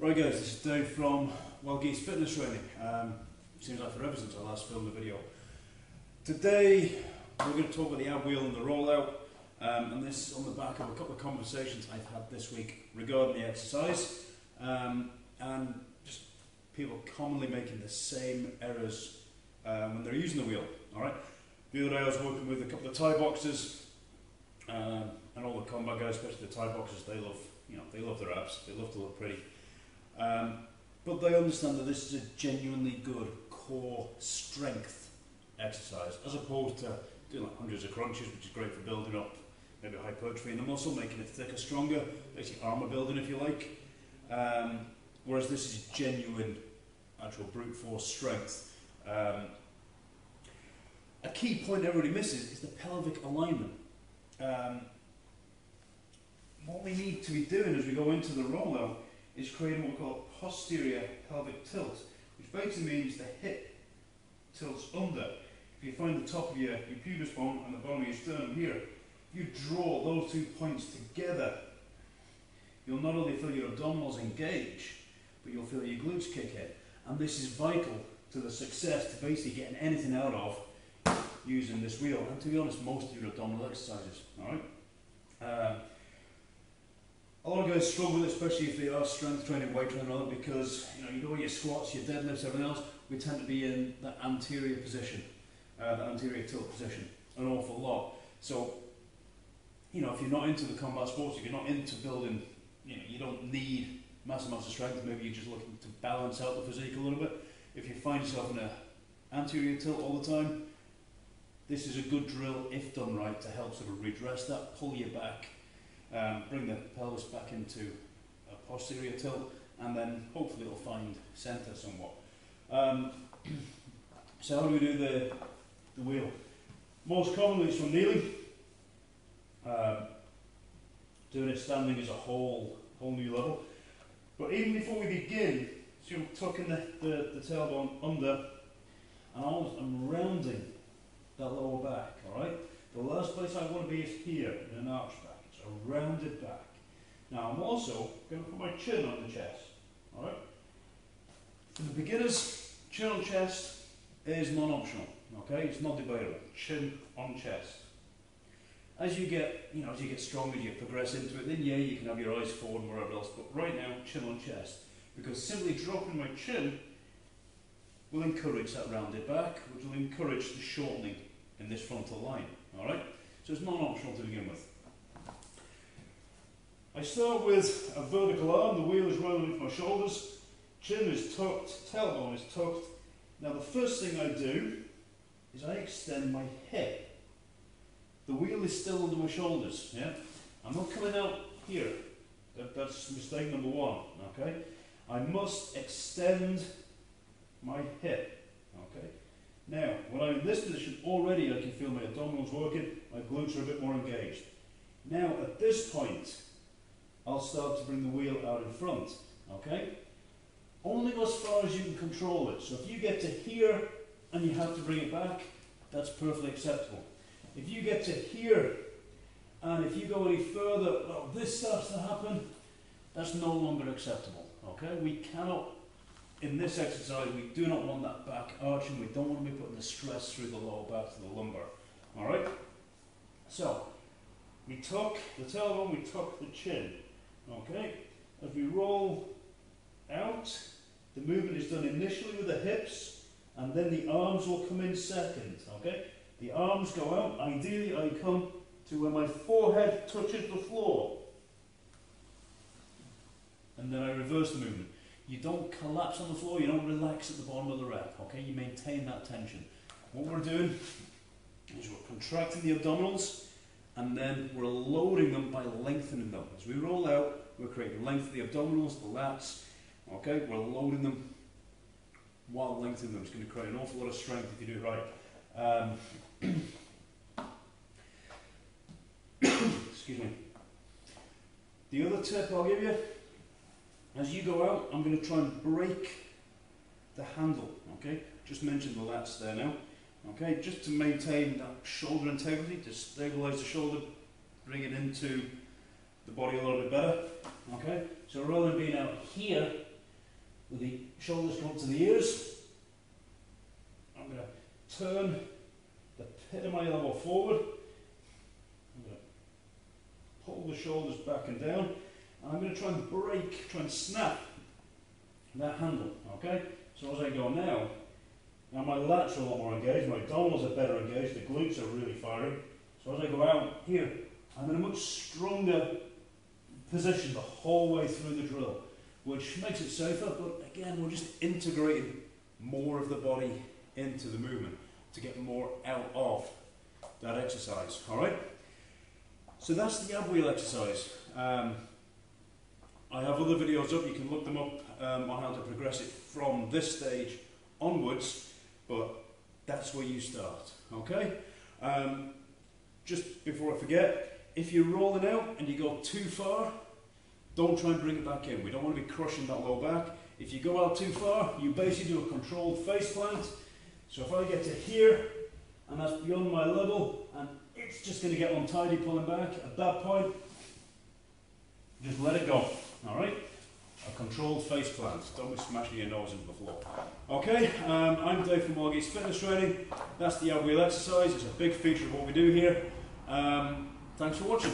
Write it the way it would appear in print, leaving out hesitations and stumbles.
Right guys, this is Dave from Wild Geese Fitness Training. Seems like forever since I last filmed a video. Today we're going to talk about the ab wheel and the rollout, and this is on the back of a couple of conversations I've had this week regarding the exercise, and just people commonly making the same errors when they're using the wheel. Alright, the other day I was working with a couple of Thai boxers, and all the combat guys, especially the Thai boxers, they love their abs, they love to look pretty. But they understand that this is a genuinely good core strength exercise, as opposed to doing like hundreds of crunches, which is great for building up maybe hypertrophy in the muscle, making it thicker, stronger, basically armour building if you like. Whereas this is genuine, actual brute force strength. A key point everybody misses is the pelvic alignment. What we need to be doing as we go into the rollout is creating what we call a posterior pelvic tilt, which basically means the hip tilts under. If you find the top of your pubis bone and the bottom of your sternum here, if you draw those 2 points together, you'll not only feel your abdominals engage, but you'll feel your glutes kick in. And this is vital to the success to basically getting anything out of using this wheel, and to be honest, most of your abdominal exercises. Alright? A lot of guys struggle with it, especially if they are strength training, weight training, and all that, because you do all your squats, your deadlifts, everything else. We tend to be in that anterior position, that anterior tilt position, an awful lot. So, if you're not into the combat sports, if you're not into building, you don't need massive amounts of strength. Maybe you're just looking to balance out the physique a little bit. If you find yourself in an anterior tilt all the time, this is a good drill, if done right, to help sort of redress that, pull you back. Bring the pelvis back into a posterior tilt, and then hopefully it'll find centre somewhat. So how do we do the wheel? Most commonly it's from kneeling. Doing it standing is a whole new level. But even before we begin, so I'm tucking the tailbone under, and I'm rounding that lower back, alright? The last place I want to be is here, in an arch back. A rounded back. Now I'm also going to put my chin on the chest. Alright? For the beginners, chin on chest is non-optional. Okay? It's not debatable. Chin on chest. As you get, as you get stronger, you progress into it, then yeah, you can have your eyes forward and wherever else, but right now, chin on chest. Because simply dropping my chin will encourage that rounded back, which will encourage the shortening in this frontal line. Alright? So it's non-optional to begin with. I start with a vertical arm, the wheel is right underneath my shoulders, chin is tucked, tailbone is tucked. Now the first thing I do is I extend my hip. The wheel is still under my shoulders, yeah? I'm not coming out here. That's mistake number one, okay? I must extend my hip, okay? Now, when I'm in this position, already I can feel my abdominals working, my glutes are a bit more engaged. Now, at this point, I'll start to bring the wheel out in front, okay? Only go as far as you can control it. So if you get to here and you have to bring it back, that's perfectly acceptable. If you get to here and if you go any further, well, this starts to happen, that's no longer acceptable, okay? We cannot, in this exercise, we do not want that back arching. We don't want to be putting the stress through the lower back to the lumbar, all right? So, we tuck the tailbone, we tuck the chin. Okay, as we roll out, the movement is done initially with the hips, and then the arms will come in second. Okay, the arms go out. Ideally, I come to where my forehead touches the floor, and then I reverse the movement. You don't collapse on the floor. You don't relax at the bottom of the rep. Okay, you maintain that tension. What we're doing is we're contracting the abdominals, and then we're loading them by lengthening them. As we roll out, we're creating length of the abdominals, the lats. Okay, we're loading them while lengthening them. It's going to create an awful lot of strength if you do it right. Excuse me. The other tip I'll give you, as you go out, I'm going to try and break the handle. Okay, just mentioned the lats there now. Okay, just to maintain that shoulder integrity, to stabilise the shoulder, bring it into the body a little bit better. Okay, so rather than being out here, with the shoulders come up to the ears. I'm going to turn the pit of my elbow forward. I'm going to pull the shoulders back and down, and I'm going to try and snap that handle, okay? So as I go now my lats are a lot more engaged, my abdominals are better engaged, the glutes are really firing. So as I go out here, I'm in a much stronger position the whole way through the drill, which makes it safer, but again, we're just integrating more of the body into the movement to get more out of that exercise, all right? So that's the ab wheel exercise. I have other videos up, you can look them up on how to progress it from this stage onwards, but that's where you start, okay? Just before I forget, if you're rolling out and you go too far, don't try and bring it back in. We don't want to be crushing that low back. If you go out too far, you basically do a controlled face plant. So if I get to here, and that's beyond my level, and it's just going to get untidy pulling back, at that point, just let it go, all right? A controlled face plant. Don't be smashing your nose into the floor. Okay, I'm Dave from Margie's Fitness Training. That's the ab wheel exercise. It's a big feature of what we do here. Thanks for watching.